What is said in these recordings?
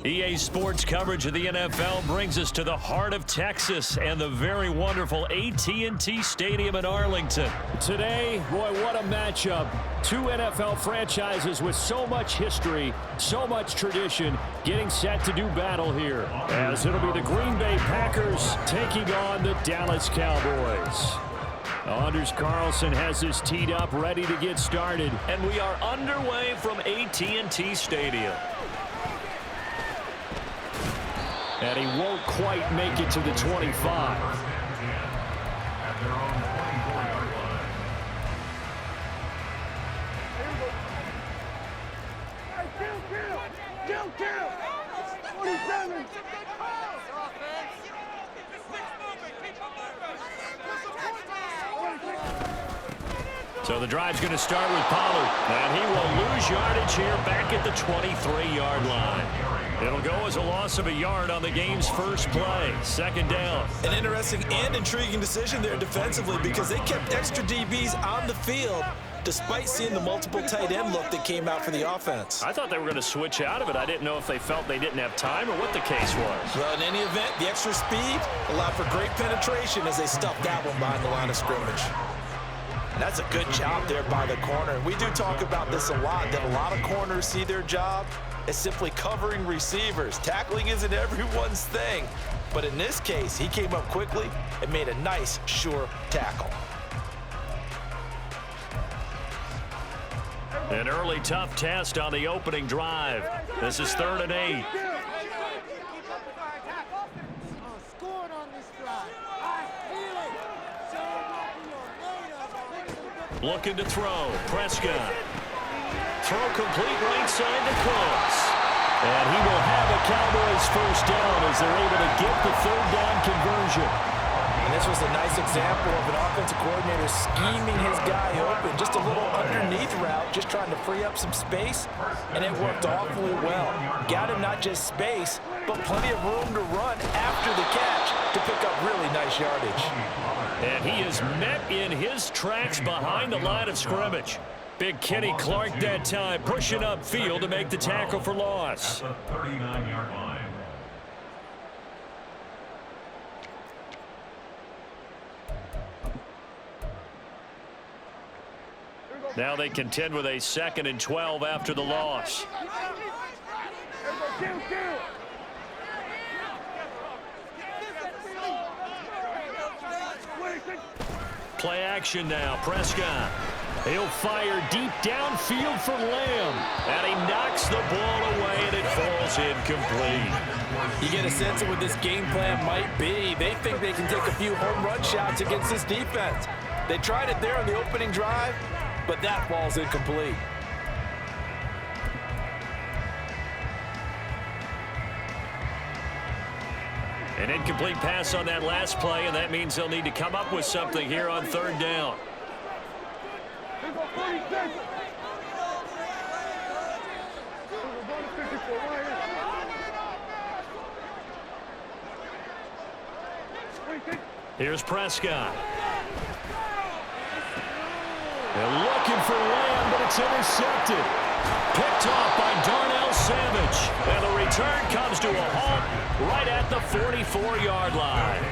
EA Sports coverage of the NFL brings us to the heart of Texas and the very wonderful AT&T Stadium in Arlington. Today, boy, what a matchup. Two NFL franchises with so much history, so much tradition, getting set to do battle here, as it'll be the Green Bay Packers taking on the Dallas Cowboys. Anders Carlson has this teed up, ready to get started. And we are underway from AT&T Stadium. And he won't quite make it to the 25. So the drive's going to start with Pollard, and he will lose yardage here back at the 23-yard line. It'll go as a loss of a yard on the game's first play. Second down. An interesting and intriguing decision there defensively because they kept extra DBs on the field despite seeing the multiple tight end look that came out for the offense. I thought they were going to switch out of it. I didn't know if they felt they didn't have time or what the case was. Well, in any event, the extra speed allowed for great penetration as they stuffed that one behind the line of scrimmage. And that's a good job there by the corner. We do talk about this a lot, that a lot of corners see their job as simply covering receivers. Tackling isn't everyone's thing. But in this case, he came up quickly and made a nice, sure tackle. An early tough test on the opening drive. This is 3rd and 8. Looking to throw. Prescott. Throw complete right side to Close. And he will have a Cowboys first down as they're able to get the 3rd down conversion. And this was a nice example of an offensive coordinator scheming his guy open. Just a little underneath route, just trying to free up some space, and it worked awfully well. Got him not just space, but plenty of room to run after the catch to pick up really nice yardage. And he is met in his tracks behind the line of scrimmage. Big Kenny Clark that time, pushing upfield to make the tackle for loss. At the 39-yard line. Now they contend with a 2nd and 12 after the loss. Play action now. Prescott. He'll fire deep downfield for Lamb. And he knocks the ball away, and it falls incomplete. You get a sense of what this game plan might be. They think they can take a few home run shots against this defense. They tried it there on the opening drive, but that ball's incomplete. An incomplete pass on that last play, and that means they'll need to come up with something here on 3rd down. Here's Prescott. They're looking for Lamb, but it's intercepted. Picked off by Darnell Savage. And the return comes to a halt right at the 44-yard line.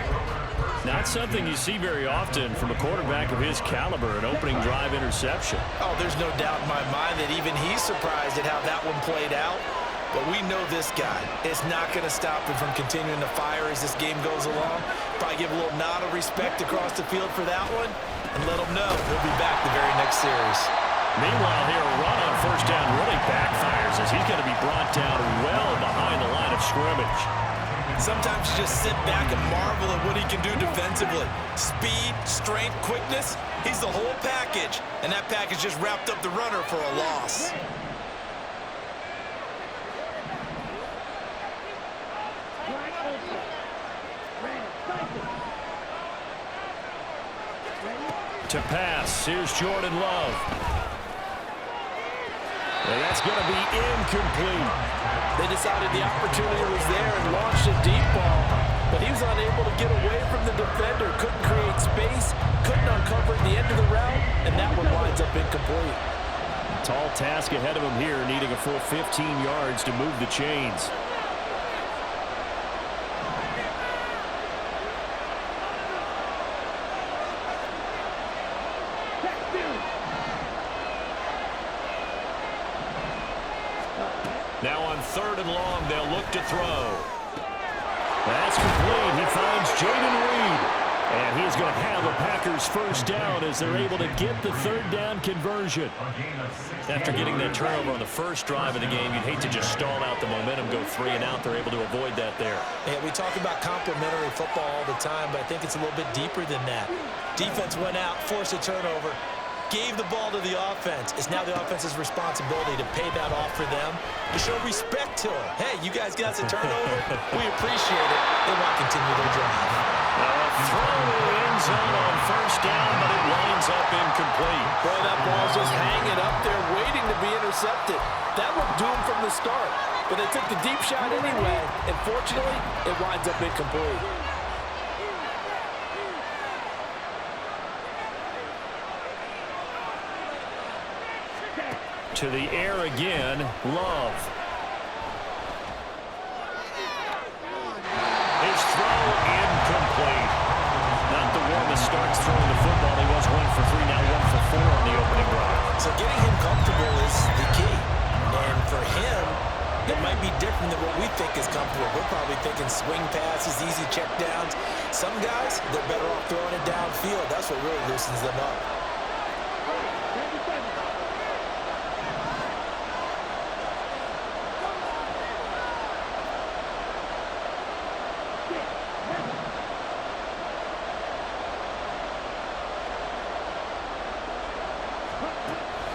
Not something you see very often from a quarterback of his caliber, an opening drive interception. Oh, there's no doubt in my mind that even he's surprised at how that one played out. But we know this guy is not going to stop him from continuing to fire as this game goes along. Probably give a little nod of respect across the field for that one and let him know he'll be back the very next series. Meanwhile, here a run on 1st down really backfires as he's going to be brought down well behind the line of scrimmage. Sometimes you just sit back and marvel at what he can do defensively. Speed, strength, quickness, he's the whole package. And that package just wrapped up the runner for a loss. To pass, here's Jordan Love. And that's going to be incomplete. They decided the opportunity was there and launched a deep ball, but he was unable to get away from the defender, couldn't create space, couldn't uncover the end of the route, and that one winds up incomplete. Tall task ahead of him here, needing a full 15 yards to move the chains. Now on 3rd and long, they'll look to throw. That's complete. He finds Jaden Reed. And he's going to have a Packers first down as they're able to get the 3rd down conversion. After getting that turnover on the first drive of the game, you'd hate to just stall out the momentum, go 3 and out. They're able to avoid that there. Yeah, we talk about complementary football all the time, but I think it's a little bit deeper than that. Defense went out, forced a turnover, gave the ball to the offense. It's now the offense's responsibility to pay that off for them, to show respect to them. Hey, you guys got some turnover. We appreciate it. They want to continue their drive. Throw end zone on first down, but it winds up incomplete. Boy, that ball's just hanging up there, waiting to be intercepted. That looked doomed from the start, but they took the deep shot anyway, and fortunately, it winds up incomplete. To the air again, Love. His throw incomplete. Not the warmest starts throwing the football. He was 1 for 3, now 1 for 4 on the opening drive. So getting him comfortable is the key. And for him, it might be different than what we think is comfortable. We're probably thinking swing passes, easy check downs. Some guys, they're better off throwing it downfield. That's what really loosens them up.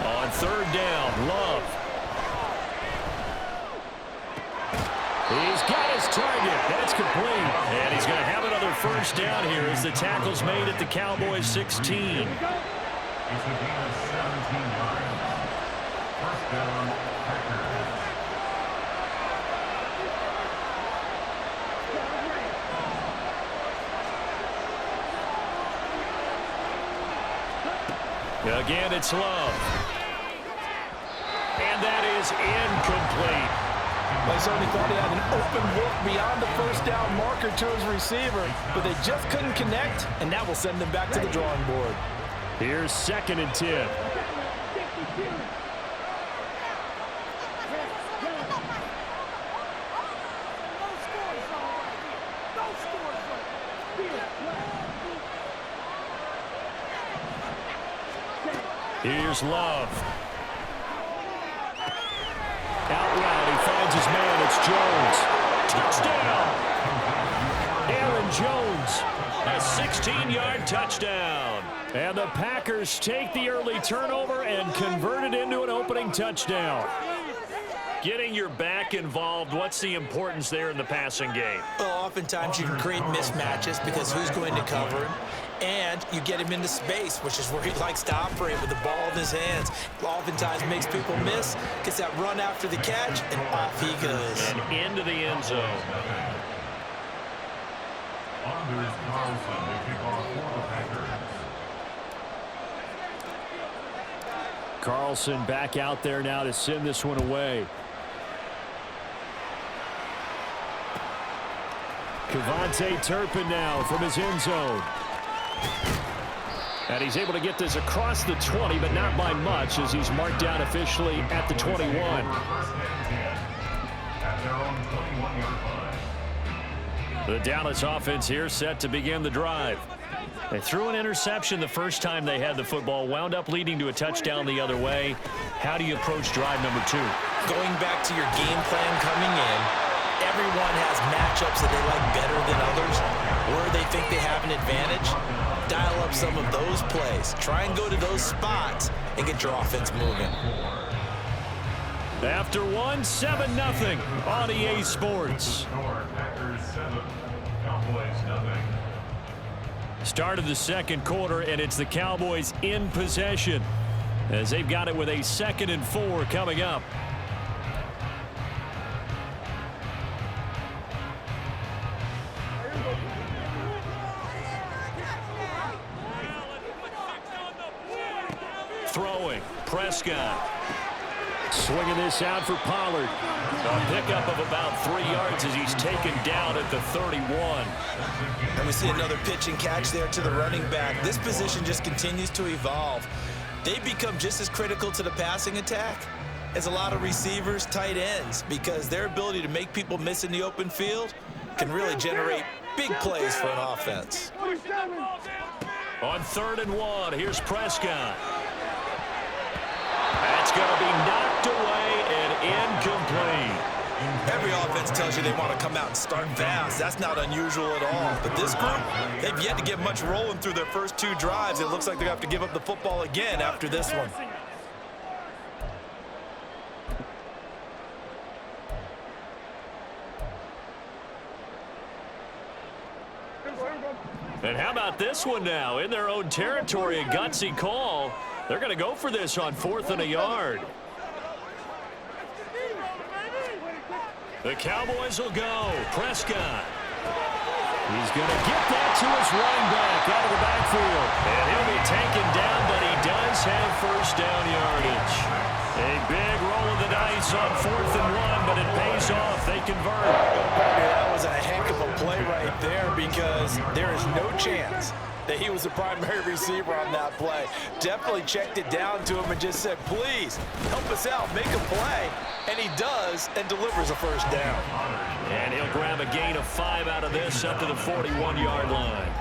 On 3rd down, Love. He's got his target. That's complete. And he's going to have another first down here as the tackle's made at the Cowboys 16. Again, it's Love. And that is incomplete. They certainly thought he had an open look beyond the first down marker to his receiver, but they just couldn't connect, and that will send them back to the drawing board. Here's 2nd and 10. Here's Love. Out route, he finds his man. It's Jones. Touchdown! Aaron Jones, a 16-yard touchdown. And the Packers take the early turnover and convert it into an opening touchdown. Getting your back involved, what's the importance there in the passing game? Well, oftentimes you can create mismatches because who's going to cover him? And you get him into space, which is where he likes to operate with the ball in his hands. Oftentimes makes people miss, gets that run after the catch, and off he goes. And into the end zone. Carlson back out there now to send this one away. Kevontae Turpin now from his end zone. And he's able to get this across the 20, but not by much as he's marked down officially at the 21. The Dallas offense here set to begin the drive. They threw an interception the first time they had the football, wound up leading to a touchdown the other way. How do you approach drive number 2? Going back to your game plan coming in, everyone has matchups that they like better than others, where they think they have an advantage. Dial up some of those plays. Try and go to those spots and get your offense moving. After 7-0 on EA Sports. Start of the second quarter, and it's the Cowboys in possession as they've got it with a 2nd and 4 coming up. Throwing, Prescott. Swinging this out for Pollard. A pickup of about 3 yards as he's taken down at the 31. And we see another pitch and catch there to the running back. This position just continues to evolve. They become just as critical to the passing attack is a lot of receivers, tight ends, because their ability to make people miss in the open field can really generate big plays for an offense. On 3rd and 1, here's Prescott. That's going to be knocked away and incomplete. Every offense tells you they want to come out and start fast. That's not unusual at all. But this group, they've yet to get much rolling through their first 2 drives. It looks like they're going to have to give up the football again after this one. And how about this one now? In their own territory, a gutsy call. They're going to go for this on 4th and a yard. The Cowboys will go. Prescott. He's going to get that to his running back out of the backfield. And he'll be taken down, but he does have first down yardage. A big roll of the dice on 4th and 1, but it pays off. They convert. That was a heck of a play right there because there is no chance that he was the primary receiver on that play. Definitely checked it down to him and just said, please, help us out, make a play. And he does and delivers a first down. And he'll grab a gain of 5 out of this up to the 41-yard line.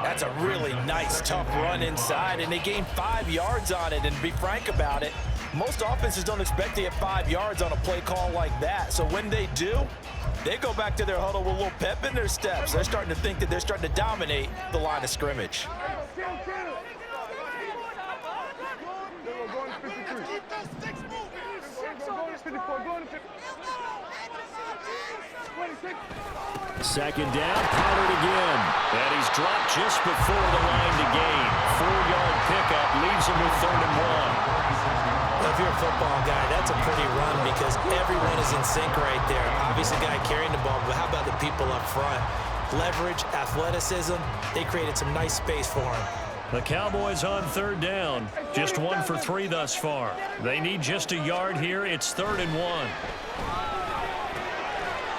That's a really nice, tough run inside, and they gained 5 yards on it. And to be frank about it, most offenses don't expect to get 5 yards on a play call like that. So when they do, they go back to their huddle with a little pep in their steps. They're starting to think that they're starting to dominate the line of scrimmage. Second down, Pollard again. And he's dropped just before the line to gain. 4-yard pickup leaves him with 3rd and 1. Well, if you're a football guy, that's a pretty run because everyone is in sync right there. Obviously, the guy carrying the ball, but how about the people up front? Leverage, athleticism, they created some nice space for him. The Cowboys on 3rd down. Just 1 for 3 thus far. They need just a yard here. It's 3rd and 1.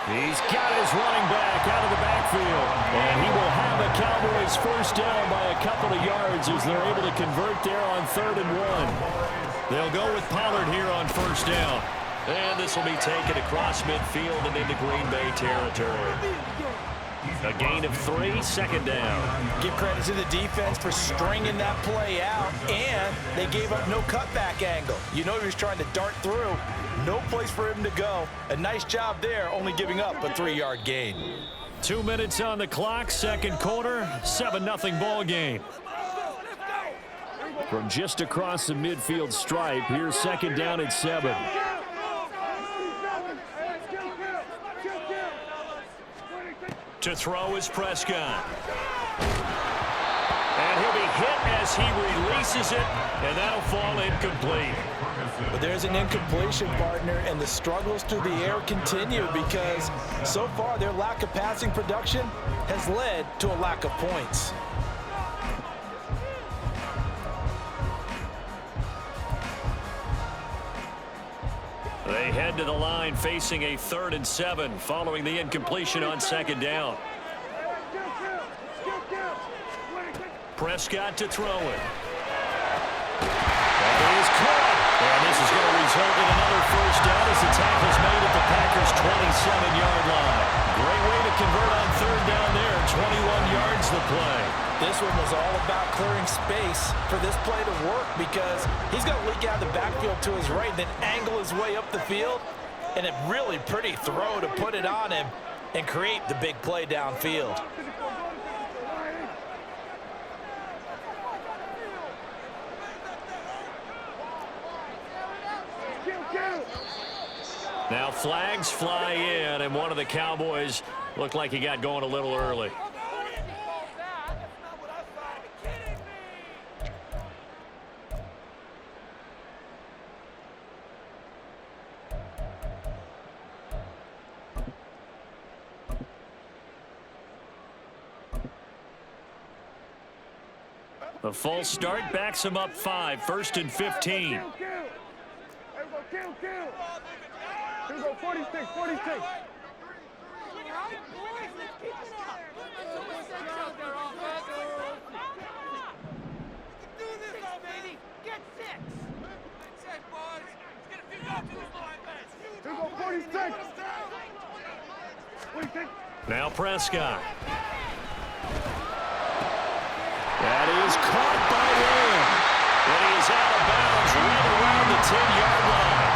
He's got his running back out of the backfield. And he will have the Cowboys first down by a couple of yards as they're able to convert there on 3rd and 1. They'll go with Pollard here on first down. And this will be taken across midfield and into Green Bay territory. A gain of 3, 2nd down. Give credit to the defense for stringing that play out, and they gave up no cutback angle. You know he was trying to dart through. No place for him to go. A nice job there, only giving up a 3-yard gain. 2 minutes on the clock, 2nd quarter, 7-0 ball game. From just across the midfield stripe, here's 2nd down at 7. To throw is Prescott. And he'll be hit as he releases it, and that'll fall incomplete. But there's an incompletion, partner, and the struggles through the air continue because so far their lack of passing production has led to a lack of points. They head to the line facing a 3rd and 7 following the incompletion on 2nd down. Prescott to throw it. That is caught. And this is going to result in another first down as the tackle's made at the Packers' 27-yard line. Great way to convert on 3rd down there. 21 yards the play. This one was all about clearing space for this play to work because he's going to leak out of the backfield to his right, then angle his way up the field, and a really pretty throw to put it on him and create the big play downfield. Now flags fly in, and one of the Cowboys looked like he got going a little early. The false start backs him up 5, 1st and 15. Here we go, 46, 46. Here we go, 46. 46. Now Prescott. That is caught by Lamb. And he is out of bounds right around the 10-yard line.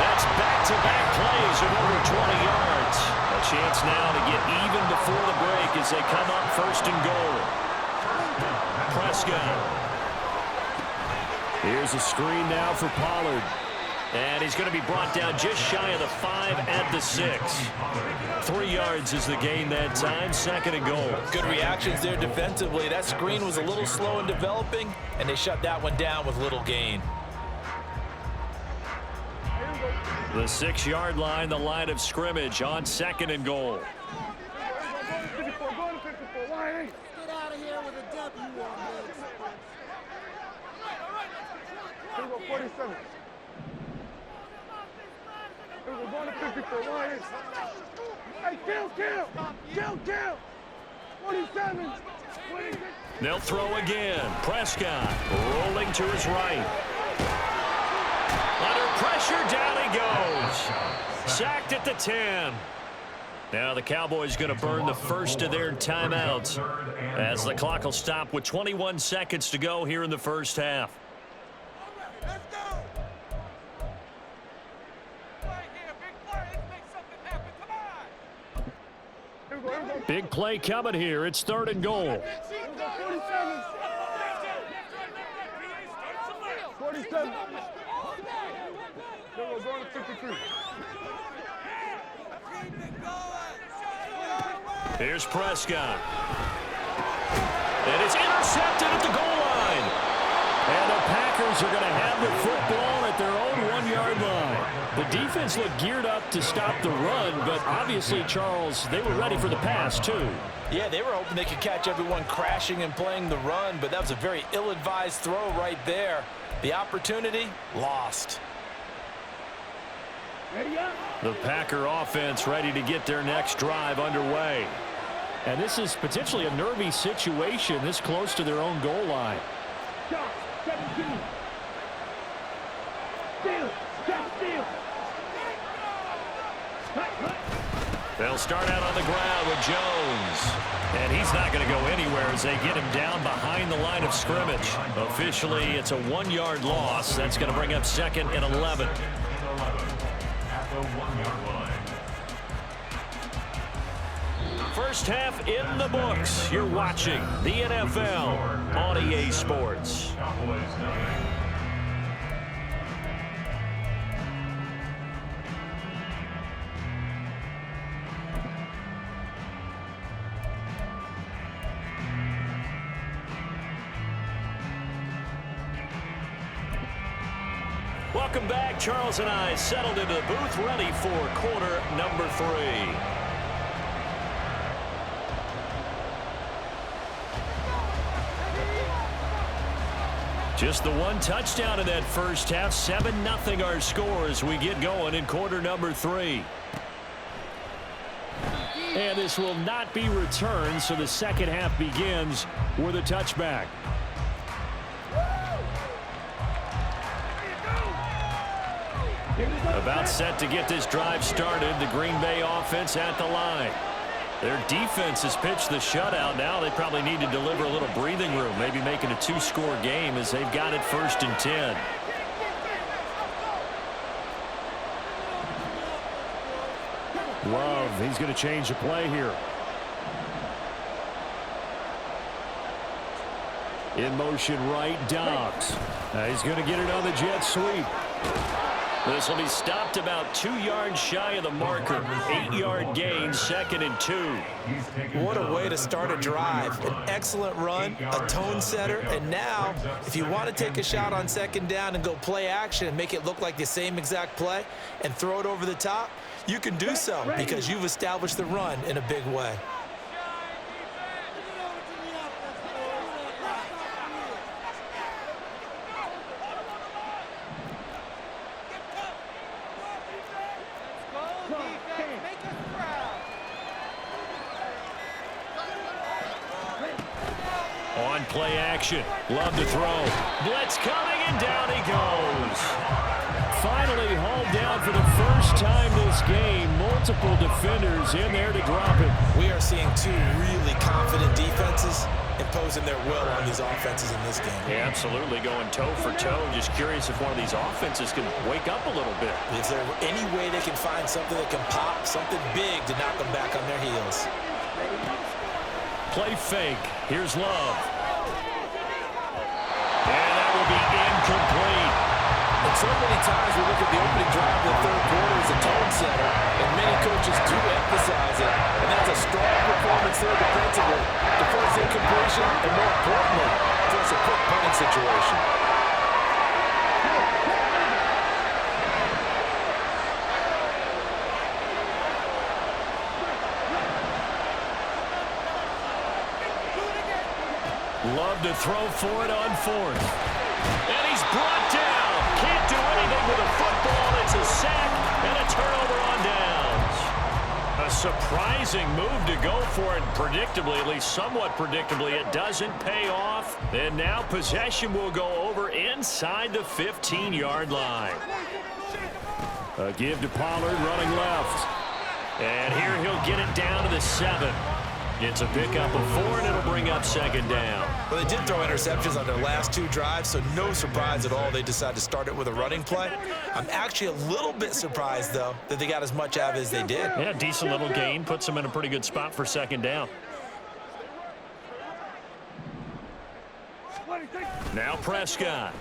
That's back-to-back plays of over 20 yards. A chance now to get even before the break as they come up first and goal. Prescott. Here's a screen now for Pollard. And he's going to be brought down just shy of the 5 at the 6. 3 yards is the gain that time, second and goal. Good reactions there defensively. That screen was a little slow in developing, and they shut that one down with little gain. The 6-yard line, the line of scrimmage on second and goal. Go to 54, go to 54. Why ain't? Get out of here with a W on this. Here we go, 47. Here we go, going to 54. Why ain't? Hey, kill. 47. 26. They'll throw again. Prescott rolling to his right. Under pressure, down he goes. Sacked at the 10. Now the Cowboys going to burn the first of their timeouts as the clock will stop with 21 seconds to go here in the first half. Let's go. Big play coming here. It's third and goal. 47. 47. Here we go, going to 53. Here's Prescott. And it's intercepted at the goal line. And the Packers are going to have the football at their own 1-yard line. The defense looked geared up to stop the run, but obviously, Charles, they were ready for the pass, too. Yeah, they were hoping they could catch everyone crashing and playing the run, but that was a very ill-advised throw right there. The opportunity, lost. The Packer offense ready to get their next drive underway. And this is potentially a nervy situation this close to their own goal line. 17. Steal. They'll start out on the ground with Jones. And he's not going to go anywhere as they get him down behind the line of scrimmage. Officially, it's a 1-yard loss. That's going to bring up second and 11. First half in the books. You're watching the NFL on EA Sports. Welcome back. Charles and I settled into the booth, ready for quarter number 3. Just the one touchdown in that first half. 7-0 our score as we get going in quarter number 3. And this will not be returned, so the second half begins with a touchback. About set to get this drive started. The Green Bay offense at the line. Their defense has pitched the shutout. Now they probably need to deliver a little breathing room, maybe make it a 2-score game as they've got it first and 10. Love, he's going to change the play here. In motion right, Dobbs. He's going to get it on the jet sweep. This will be stopped about 2 yards shy of the marker. 8-yard gain, second and 2. What a way to start a drive. An excellent run, a tone setter, and now if you want to take a shot on second down and go play action and make it look like the same exact play and throw it over the top, you can do so because you've established the run in a big way. On play action. Love to throw. Blitz coming, and down he goes. finally hauled down for the first time this game. Multiple defenders in there to drop it. We are seeing two really confident defenses imposing their will on these offenses in this game. Yeah, absolutely, going toe for toe. Just curious if one of these offenses can wake up a little bit. Is there any way they can find something that can pop, something big to knock them back on their heels? Play fake. Here's Love. And that will be incomplete. And so many times we look at the opening drive of the third quarter as a tone setter, and many coaches do emphasize it. And that's a strong performance there defensively to force incompletion, and more importantly, force a quick punting situation. Love to throw for it on fourth. And he's brought down. Can't do anything with a football. It's a sack and a turnover on downs. A surprising move to go for it. Predictably, at least somewhat predictably, it doesn't pay off. And now possession will go over inside the 15-yard line. A give to Pollard running left. And here he'll get it down to the 7. It's a pickup of 4, and it'll bring up second down. Well, they did throw interceptions on their last two drives, so no surprise at all they decided to start it with a running play. I'm actually a little bit surprised, though, that they got as much out of it as they did. Yeah, decent little gain. Puts them in a pretty good spot for second down. Now Prescott.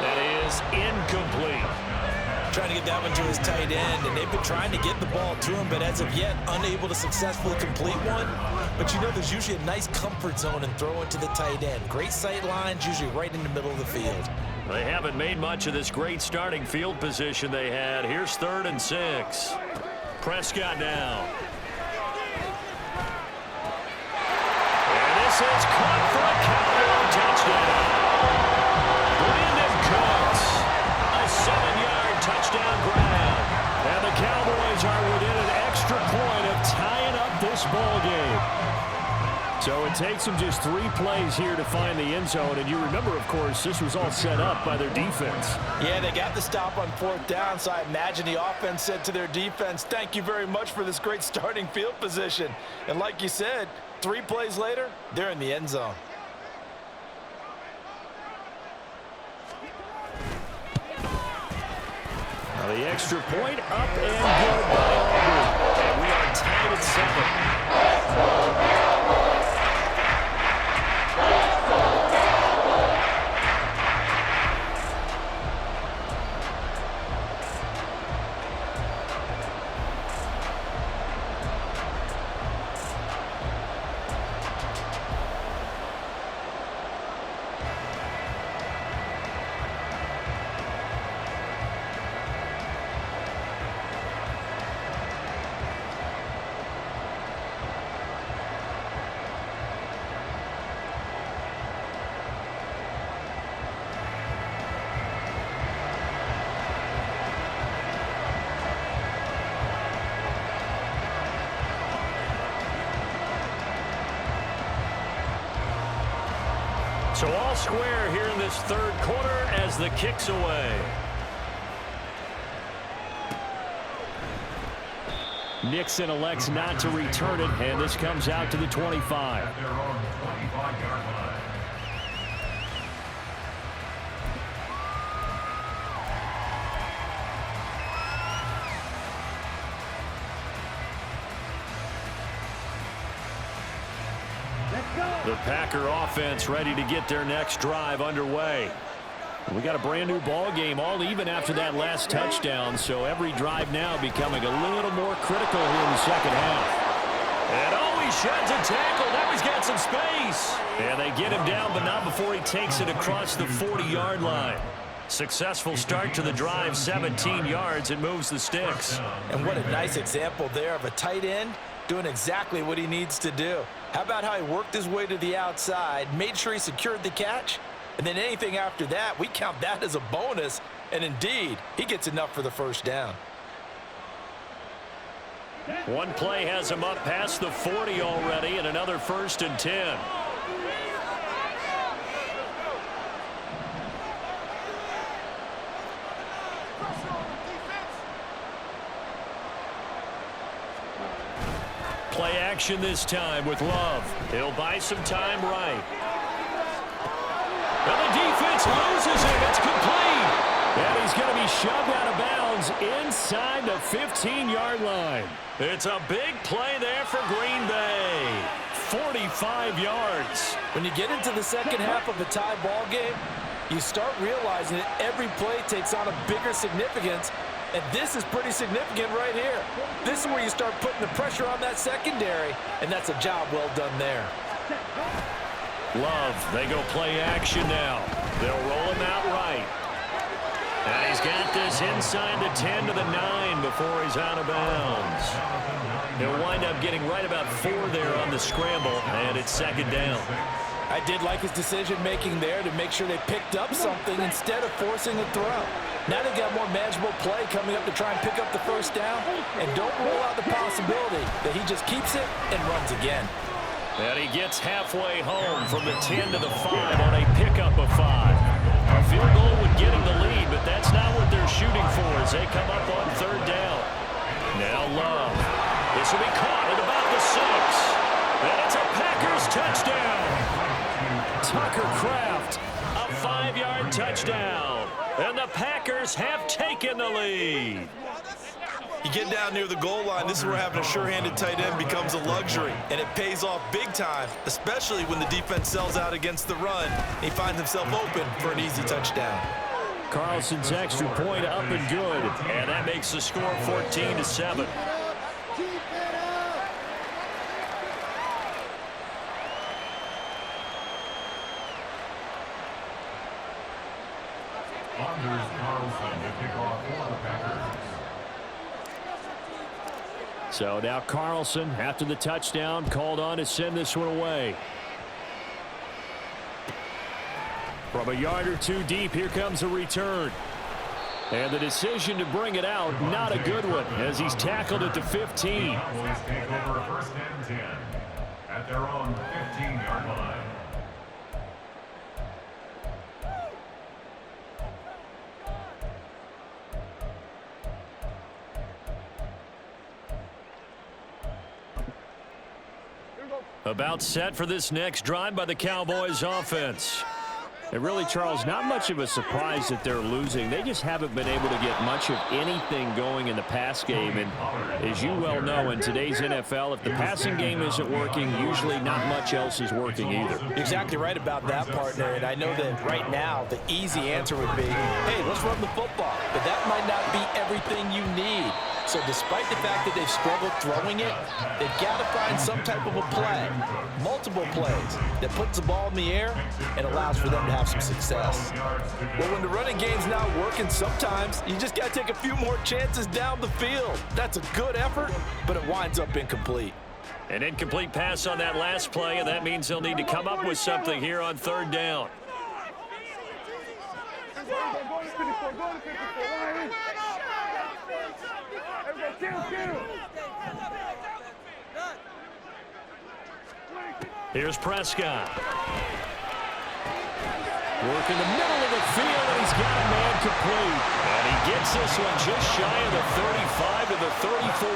That is incomplete. Trying to get that one to his tight end, and they've been trying to get the ball to him, but as of yet, unable to successfully complete one. But you know, there's usually a nice comfort zone in throwing to the tight end. Great sight lines, usually right in the middle of the field. They haven't made much of this great starting field position they had. Here's 3rd and 6. Prescott now. And this is caught for a Cowboy touchdown. Brandon Cooks, a 7-yard touchdown grab. And the Cowboys are within an extra point of tying up this ball game. So it takes them just 3 plays here to find the end zone. And you remember, of course, this was all set up by their defense. Yeah, they got the stop on 4th down, so I imagine the offense said to their defense, thank you very much for this great starting field position. And like you said, 3 plays later, they're in the end zone. Now the extra point up and good by Auburn. And we are tied at 7. So all square here in this 3rd quarter as the kick's away. Nixon elects not to return it, and this comes out to the 25. The Packer offense ready to get their next drive underway. We got a brand new ball game, all even after that last touchdown, so every drive now becoming a little more critical here in the second half. And oh, he sheds a tackle. Now he's got some space. And they get him down, but not before he takes it across the 40-yard line. Successful start to the drive, 17 yards, and moves the sticks. And what a nice example there of a tight end doing exactly what he needs to do. How about how he worked his way to the outside, made sure he secured the catch, and then anything after that, we count that as a bonus, and indeed, he gets enough for the first down. One play has him up past the 40 already, and another 1st and 10. play action this time with Love. He'll buy some time right. And the defense loses him. It's complete. And he's going to be shoved out of bounds inside the 15-yard line. It's a big play there for Green Bay. 45 yards. When you get into the second half of a tie ball game, you start realizing that every play takes on a bigger significance, and this is pretty significant right here. This is where you start putting the pressure on that secondary, and that's a job well done there. Love, they go play action now. They'll roll him out right. And he's got this inside the 10 to the 9 before he's out of bounds. He'll wind up getting right about 4 there on the scramble, and it's second down. I did like his decision-making there to make sure they picked up something instead of forcing a throw. Now they've got more manageable play coming up to try and pick up the first down, and don't rule out the possibility that he just keeps it and runs again. And he gets halfway home from the 10 to the 5 on a pickup of 5. A field goal would get him the lead, but that's not what they're shooting for as they come up on third down. Now Love. This will be caught at about the 6. And it's a Packers touchdown. Tucker Kraft, a 5-yard touchdown. And the Packers have taken the lead. You get down near the goal line, this is where having a sure-handed tight end becomes a luxury, and it pays off big time, especially when the defense sells out against the run. He finds himself open for an easy touchdown. Carlson's extra point up and good, and that makes the score 14-7. Carlson to kick off for the Packers. So now Carlson, after the touchdown, called on to send this one away. From a yard or two deep, here comes a return. And the decision to bring it out, not a good one, as he's tackled at the 15. Cowboys take over first and 10 at their own 15-yard line. About set for this next drive by the Cowboys offense. And really, Charles, not much of a surprise that they're losing. They just haven't been able to get much of anything going in the pass game. And as you well know, in today's NFL, if the passing game isn't working, usually not much else is working either. You're exactly right about that, partner. And I know that right now the easy answer would be, hey, let's run the football. But that might not be everything you need. So despite the fact that they've struggled throwing it, they've got to find some type of a play, multiple plays, that puts the ball in the air and allows for them to have some success. Well, when the running game's not working, sometimes you just got to take a few more chances down the field. That's a good effort, but it winds up incomplete. An incomplete pass on that last play, and that means they'll need to come up with something here on third down. Here's Prescott. Work in the middle of the field, and he's got a man complete. And he gets this one just shy of the 35 to the 34.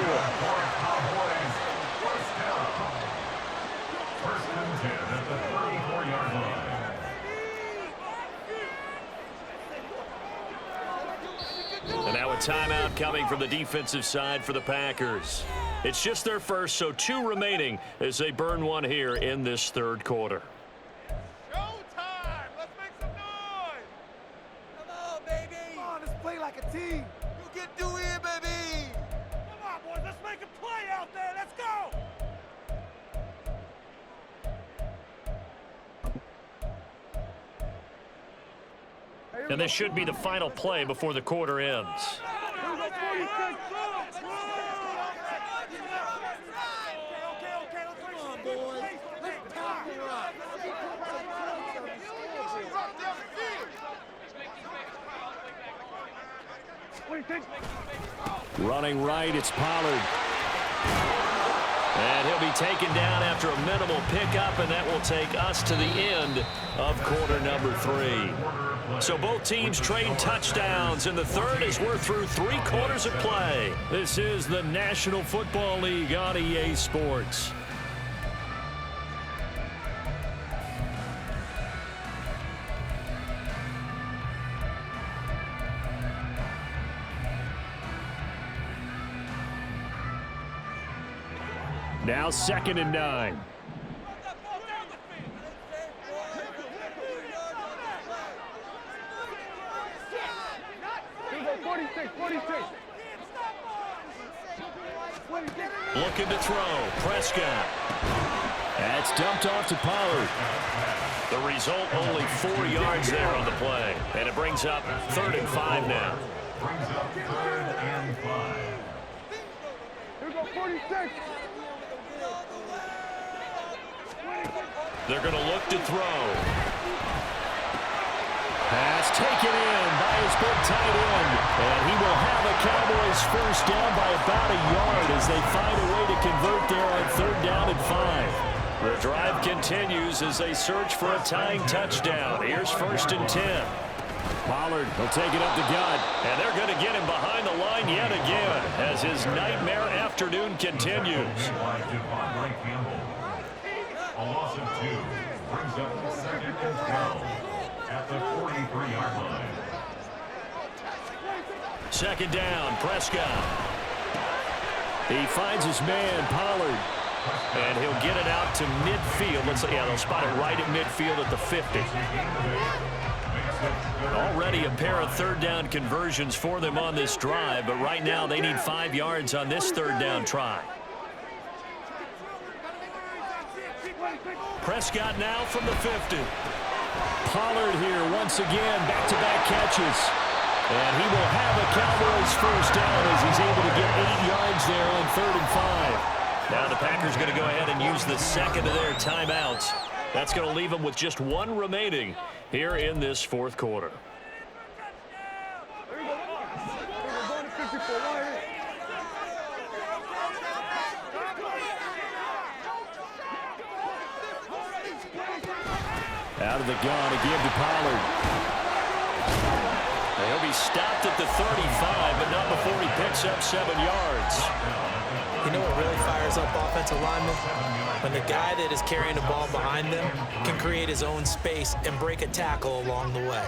First and 10 at the 34-yard line. And now a timeout coming from the defensive side for the Packers. It's just their first, so 2 remaining as they burn one here in this third quarter. Showtime! Let's make some noise! Come on, baby! Come on, let's play like a team! You can do it, baby! Come on, boys, let's make a play out there! Let's go! And this should be the final play before the quarter ends. Running right, it's Pollard. And he'll be taken down after a minimal pickup, and that will take us to the end of quarter number 3. So both teams trade touchdowns in the third as we're through 3 quarters of play. This is the National Football League on EA Sports. Now 2nd and 9. Looking to throw. Prescott. That's dumped off to Pollard. The result, only 4 yards there on the play. And it brings up 3rd and 5 now. Brings up 3rd and 5. Here we go, 46. They're going to look to throw. Pass taken in by his big tight end. And he will have a Cowboys first down by about a yard as they find a way to convert there on 3rd down and 5. The drive continues as they search for a tying touchdown. Here's 1st and 10. Pollard will take it up the gut. And they're going to get him behind the line yet again as his nightmare afternoon continues. A loss of 2 brings up 2nd and 12 at the 43-yard line. 2nd down, Prescott. He finds his man, Pollard. And he'll get it out to midfield. They'll spot it right at midfield at the 50. Already a pair of 3rd down conversions for them on this drive, but right now they need 5 yards on this 3rd down try. Prescott now from the 50. Pollard here once again, back-to-back catches. And he will have a Cowboys first down as he's able to get 8 yards there on 3rd and 5. Now the Packers going to go ahead and use the second of their timeouts. That's going to leave them with just 1 remaining here in this 4th quarter. Out of the gun again to Pollard. He'll be stopped at the 35, but not before he picks up 7 yards. You know what really fires up offensive linemen? When the guy that is carrying the ball behind them can create his own space and break a tackle along the way.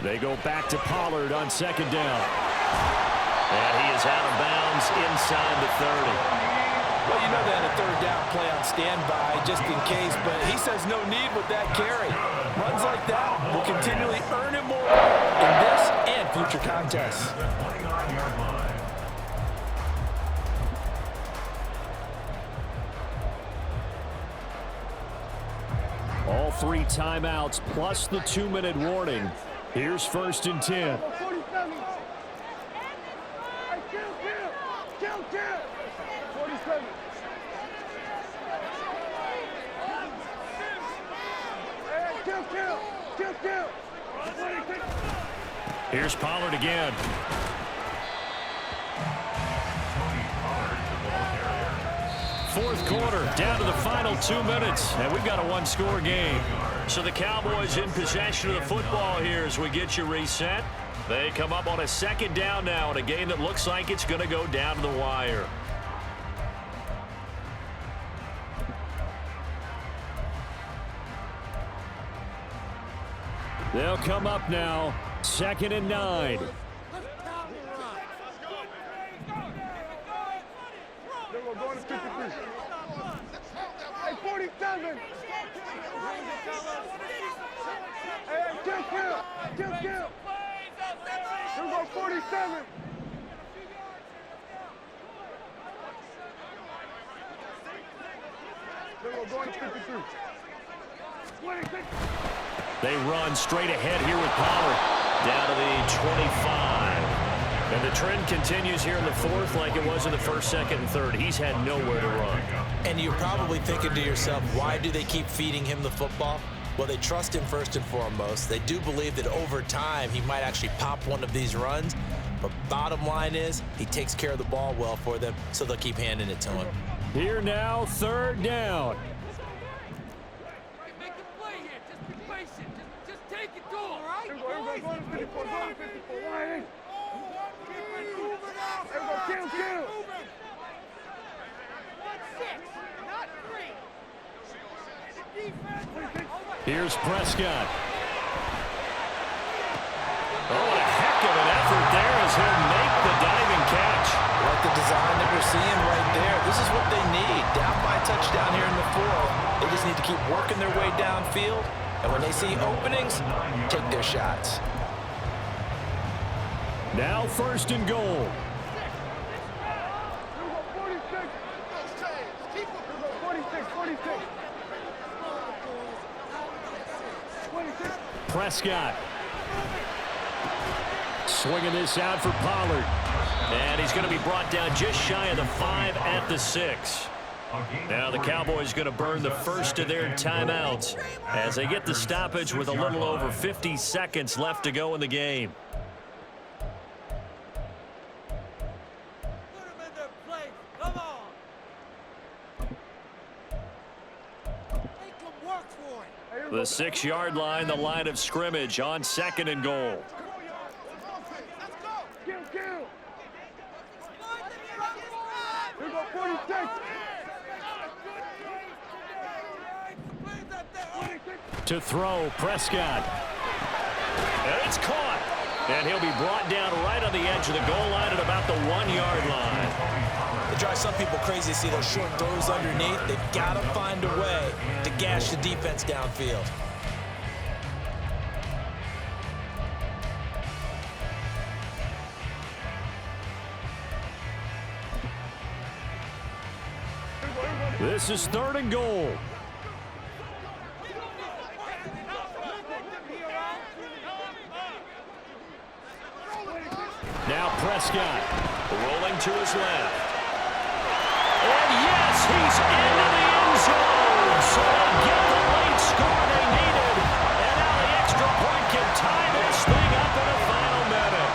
They go back to Pollard on 2nd down. And he is out of bounds inside the 30. Well, you know they had a 3rd down play on standby just in case, but he says no need with that carry. Runs like that will continually earn him more in this and future contests. All 3 timeouts plus the 2-minute warning. Here's 1st and 10. 47. Hey, kill. 47. Hey, kill. Here's Pollard again. Fourth quarter, down to the final 2 minutes, and we've got a 1-score game. So the Cowboys in possession of the football here as we get you reset. They come up on a 2nd down now in a game that looks like it's going to go down to the wire. They'll come up now, 2nd and 9. We're going to 53. Hey, 47. Hey, kill. Here we go, 47. We're going to 53. 26. They run straight ahead here with Pollard. Down to the 25. And the trend continues here in the fourth like it was in the first, second, and third. He's had nowhere to run. And you're probably thinking to yourself, why do they keep feeding him the football? Well, they trust him first and foremost. They do believe that over time he might actually pop one of these runs. But bottom line is he takes care of the ball well for them, so they'll keep handing it to him. Here now, third down. Make a play here. Just be patient. Just take it to him, all right? Boys? Go to 54, go to 54. Line in. Keep it moving out. There we go, kill, kill. 1-6, not 3. Defense. Here's Prescott. Oh, what a heck of an effort there as he'll make the diving catch. Like the design that we're seeing right there. This is what they need. Down by a touchdown here in the fourth. They just need to keep working their way downfield. And when they see openings, take their shots. Now first and goal. 46. 46. 26. Prescott. Swinging this out for Pollard. And he's going to be brought down just shy of the 5 at the 6. Now the Cowboys going to burn the first of their timeouts as they get the stoppage with a little over 50 seconds left to go in the game. Put him in their place. Come on. Make him work for it. The 6-yard line, the line of scrimmage on second and goal. Kill. Here we go, 46. To throw, Prescott. And it's caught. And he'll be brought down right on the edge of the goal line at about the 1-yard line. It drives some people crazy to see those short throws underneath. They've got to find a way to gash the defense downfield. This is third and goal. Now Prescott rolling to his left. And yes, he's into the end zone. So they'll get the late score they needed. And now the extra point can tie this thing up in the final minute.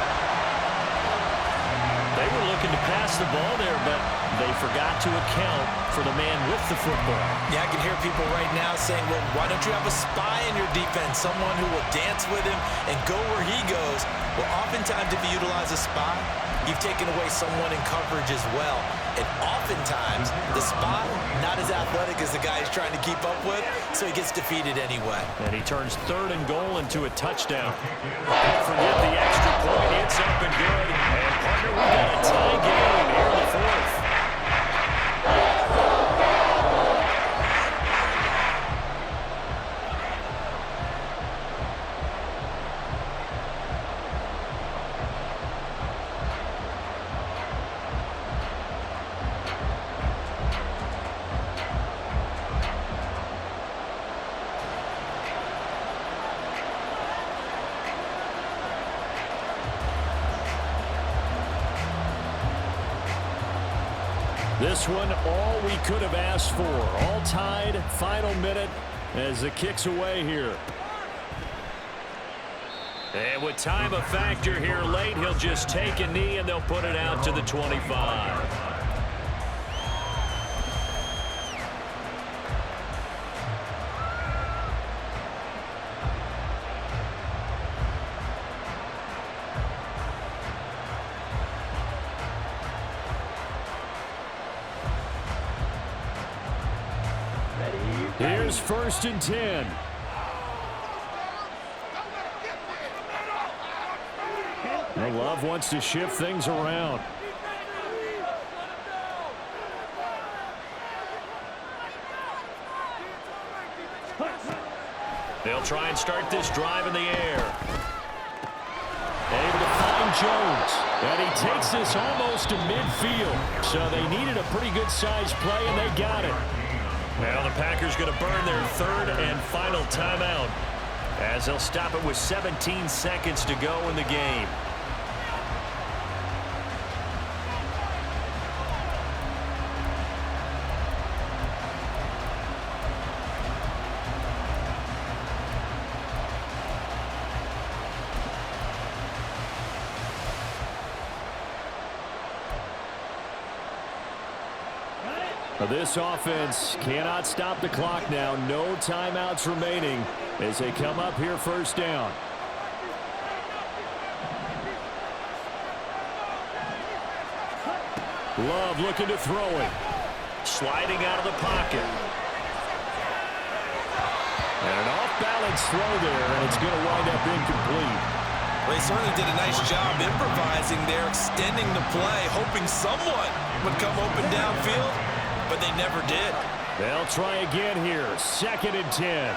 They were looking to pass the ball there, but they forgot to account for the man with the football. Yeah, I can hear people right now saying, well, why don't you have a spy in your defense, someone who will dance with him and go where he goes? Well, oftentimes if you utilize a spy, you've taken away someone in coverage as well. And oftentimes, the spy, not as athletic as the guy he's trying to keep up with, so he gets defeated anyway. And he turns third and goal into a touchdown. Don't forget the extra point. It's up and good. And partner, we got a tie game here in the fourth. This one, all we could have asked for. All tied, final minute as the kick's away here. And with time a factor here late, he'll just take a knee and they'll put it out to the 25. Here's first and 10. Well, Love wants to shift things around. They'll try and start this drive in the air. Able to find Jones. And he takes this almost to midfield. So they needed a pretty good-sized play, and they got it. Now the Packers going to burn their third and final timeout as they'll stop it with 17 seconds to go in the game. This offense cannot stop the clock now. No timeouts remaining as they come up here first down. Love looking to throw it. Sliding out of the pocket. And an off-balance throw there, and it's going to wind up incomplete. Well, they certainly did a nice job improvising there, extending the play, hoping someone would come open downfield, but they never did. They'll try again here. 2nd and 10.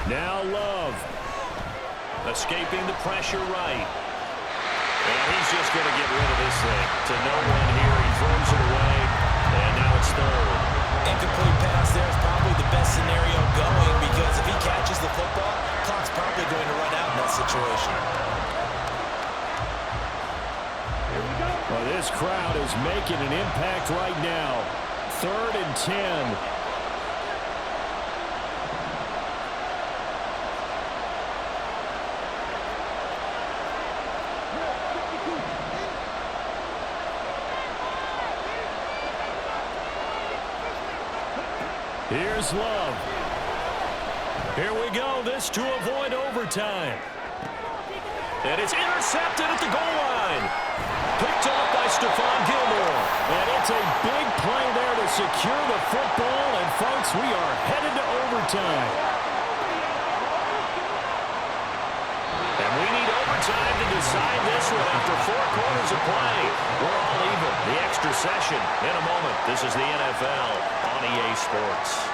Now Love. Escaping the pressure right. And he's just going to get rid of this thing. To no one here. He throws it away. And now it's 3rd. Incomplete pass there is probably the best scenario going because if he catches the football, clock's probably going to run out in that situation. Well, this crowd is making an impact right now. 3rd and 10. Here's Love. Here we go. This to avoid overtime. And it's intercepted at the goal line. Picked off by Stephon Gilmore. And it's a big play there to secure the football. And, folks, we are headed to overtime. And we need overtime to decide this one after 4 quarters of play. We're all even. The extra session in a moment. This is the NFL on EA Sports.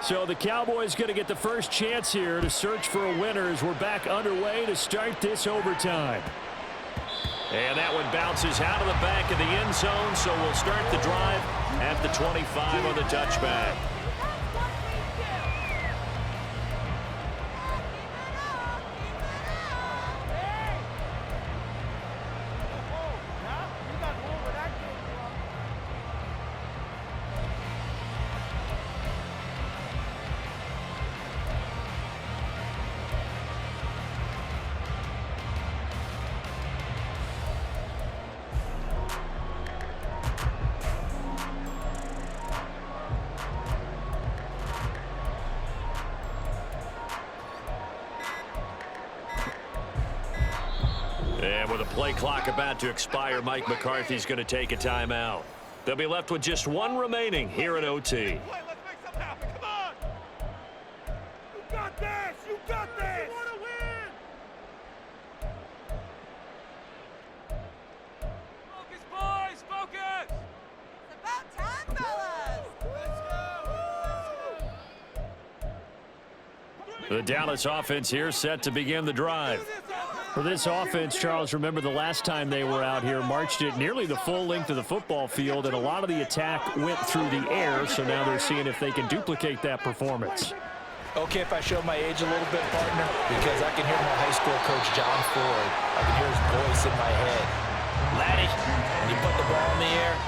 So the Cowboys going to get the first chance here to search for a winner as we're back underway to start this overtime. And that one bounces out of the back of the end zone, so we'll start the drive at the 25 on the touchback. And with a play clock about to expire, Mike McCarthy's going to take a timeout. They'll be left with just 1 remaining here in OT. Let's make something happen. Come on. You got this. You got this. You want to win. Focus, boys, focus! It's about time, fellas. Let's go. The Dallas offense here set to begin the drive. For this offense, Charles, remember the last time they were out here, marched it nearly the full length of the football field, and a lot of the attack went through the air, so now they're seeing if they can duplicate that performance. Okay, if I show my age a little bit, partner, because I can hear my high school coach, John Ford. I can hear his voice in my head. Laddie, when you put the ball in the air,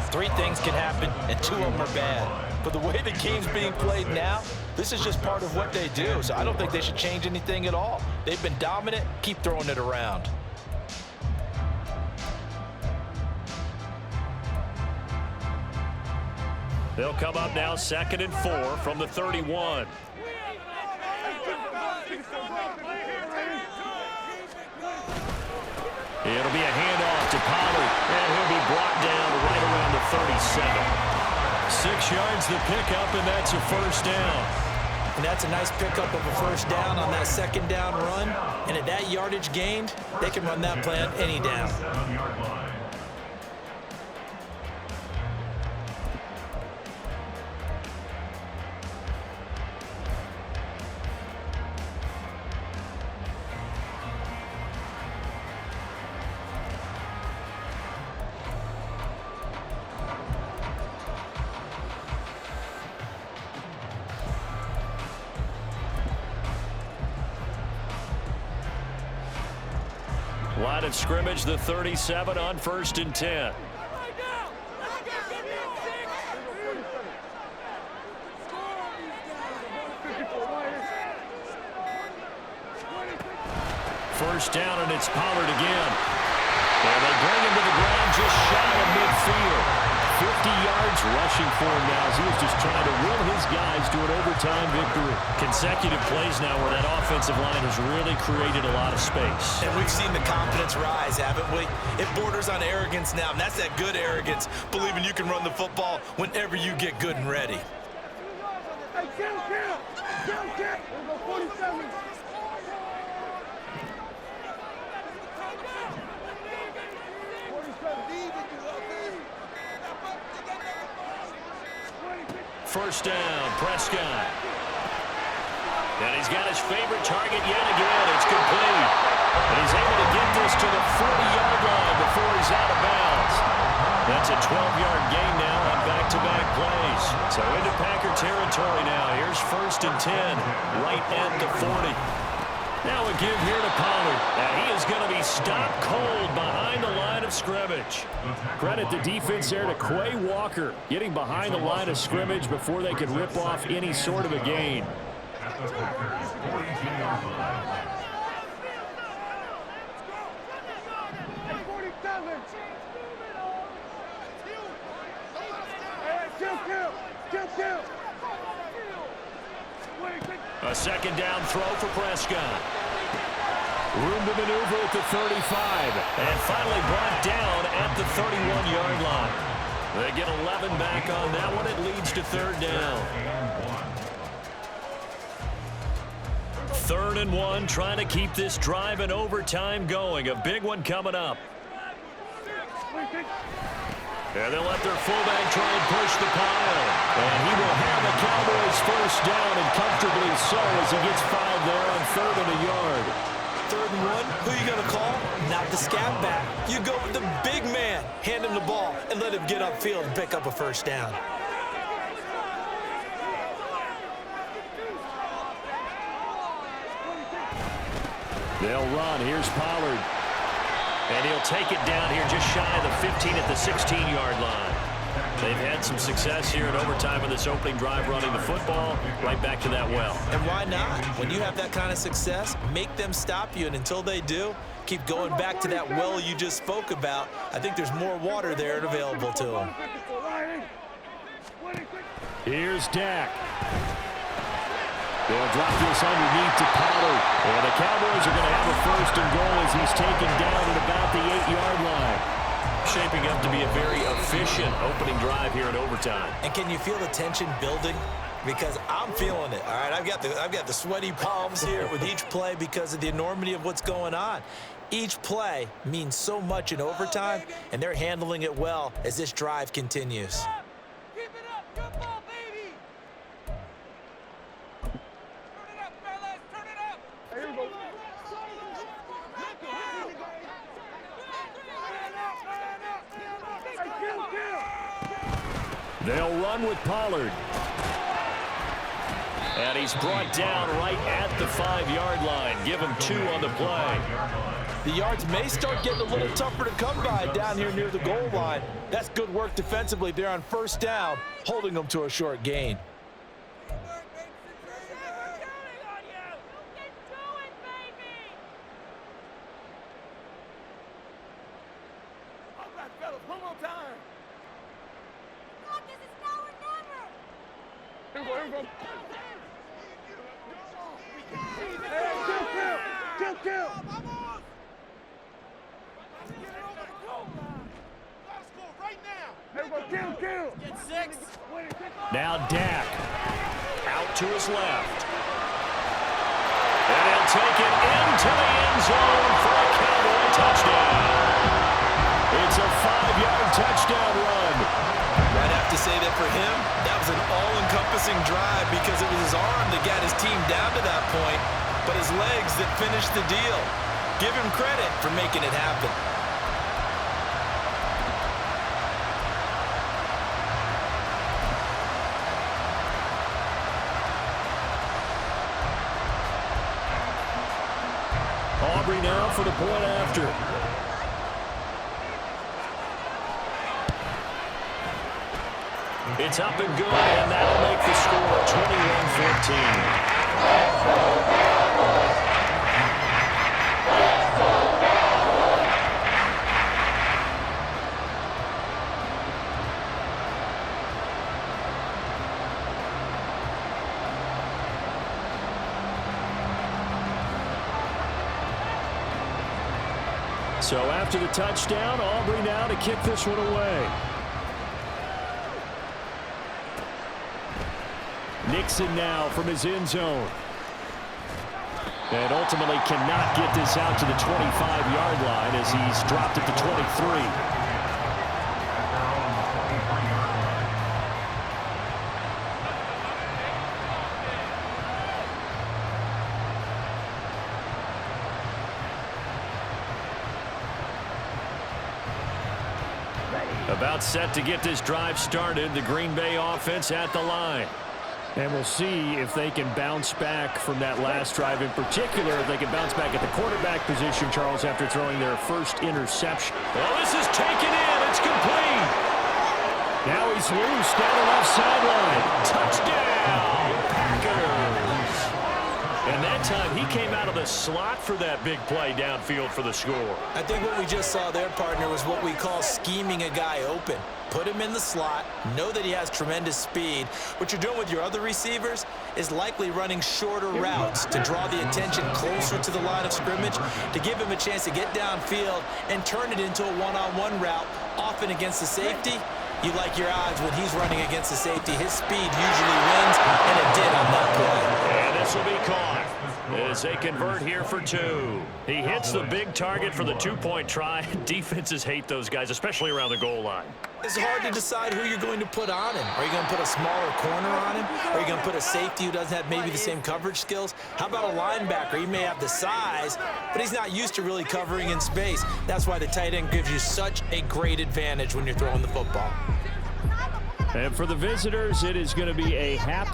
3 things can happen, and 2 of them are bad. But the way the game's being played now, this is just part of what they do, so I don't think they should change anything at all. They've been dominant. Keep throwing it around. They'll come up now 2nd and 4 from the 31. It'll be a handoff to Pollard, and he'll be brought down right around the 37. 6 yards the pickup, and that's a first down. And that's a nice pickup of a first down on that 2nd down run. And at that yardage gained, they can run that play on any down. Line of scrimmage, the 37 on 1st and 10. First down, and it's Pollard again. And they bring him to the ground just shy of midfield. 50 yards rushing for him now as he was just trying to will his guys to an overtime victory. Consecutive plays now where that offensive line has really created a lot of space. And we've seen the confidence rise, haven't we? It borders on arrogance now, and that's that good arrogance, believing you can run the football whenever you get good and ready. Hey, kill! We'll go 47. First down, Prescott. And he's got his favorite target yet again. It's complete. And he's able to get this to the 40-yard line before he's out of bounds. That's a 12-yard gain now on back-to-back plays. So into Packer territory now. Here's 1st and 10, right at the 40. Now a give here to Pollard. And he is going to be stopped cold behind the line of scrimmage. Credit the defense there to Quay Walker, getting behind the line of scrimmage before they could rip off any sort of a gain. At the 42-yard line. Kill! A second down throw for Prescott. Room to maneuver at the 35. And finally brought down at the 31-yard line. They get 11 back on that one. It leads to 3rd down. 3rd and 1, trying to keep this drive in overtime going. A big one coming up. And they'll let their fullback try and push the pile. And he will have the Cowboys first down, and comfortably so as he gets 5 there on 3rd and a yard. 3rd and 1, who are you going to call? Not the scat back. You go with the big man. Hand him the ball and let him get upfield and pick up a first down. They'll run. Here's Pollard. And he'll take it down here just shy of the 15 at the 16-yard line. They've had some success here in overtime in this opening drive running the football. Right back to that well. And why not? When you have that kind of success, make them stop you. And until they do, keep going back to that well you just spoke about. I think there's more water there and available to them. Here's Dak. They'll drop this underneath to Pollard. And the Cowboys are going to have a 1st and goal as he's taken down at about the 8-yard line. Shaping up to be a very efficient opening drive here in overtime. And can you feel the tension building? Because I'm feeling it. All right, I've got the sweaty palms here with each play because of the enormity of what's going on. Each play means so much in overtime, and they're handling it well as this drive continues. Keep it up. Good ball, baby. Turn it up, fellas. Turn it up. Here we go. They'll run with Pollard. And he's brought down right at the 5-yard line. Give him 2 on the play. The yards may start getting a little tougher to come by down here near the goal line. That's good work defensively there on 1st down, holding them to a short gain. One more time. This is now or never. Here we go. Kill! Kill! Get 6. Now Dak. Out to his left. And he'll take it into the end zone for a Cowboy touchdown. It's a 5-yard touchdown run. I'd have to say that for him, that was an all-encompassing drive because it was his arm that got his team down to that point, but his legs that finished the deal. Give him credit for making it happen. Aubrey now for the point after. It's up and good, and that'll make the score 21-14. So after the touchdown, Aubrey now to kick this one away. Nixon now from his end zone. And ultimately cannot get this out to the 25-yard line as he's dropped it to 23. About set to get this drive started. The Green Bay offense at the line. And we'll see if they can bounce back from that last drive. In particular, if they can bounce back at the quarterback position, Charles, after throwing their first interception. Oh, this is taken in. It's complete. Now he's loose down the left sideline. Touchdown, Packers. And that time, he came out of the slot for that big play downfield for the score. I think what we just saw there, partner, was what we call scheming a guy open. Put him in the slot, know that he has tremendous speed. What you're doing with your other receivers is likely running shorter routes to draw the attention closer to the line of scrimmage, to give him a chance to get downfield and turn it into a one-on-one route, often against the safety. You like your odds when he's running against the safety. His speed usually wins, and it did on that play. And this will be caught as they convert here for two. He hits the big target for the two-point try. Defenses hate those guys, especially around the goal line. It's hard to decide who you're going to put on him. Are you going to put a smaller corner on him? Are you going to put a safety who doesn't have maybe the same coverage skills? How about a linebacker? He may have the size, but he's not used to really covering in space. That's why the tight end gives you such a great advantage when you're throwing the football. And for the visitors, it is going to be a happy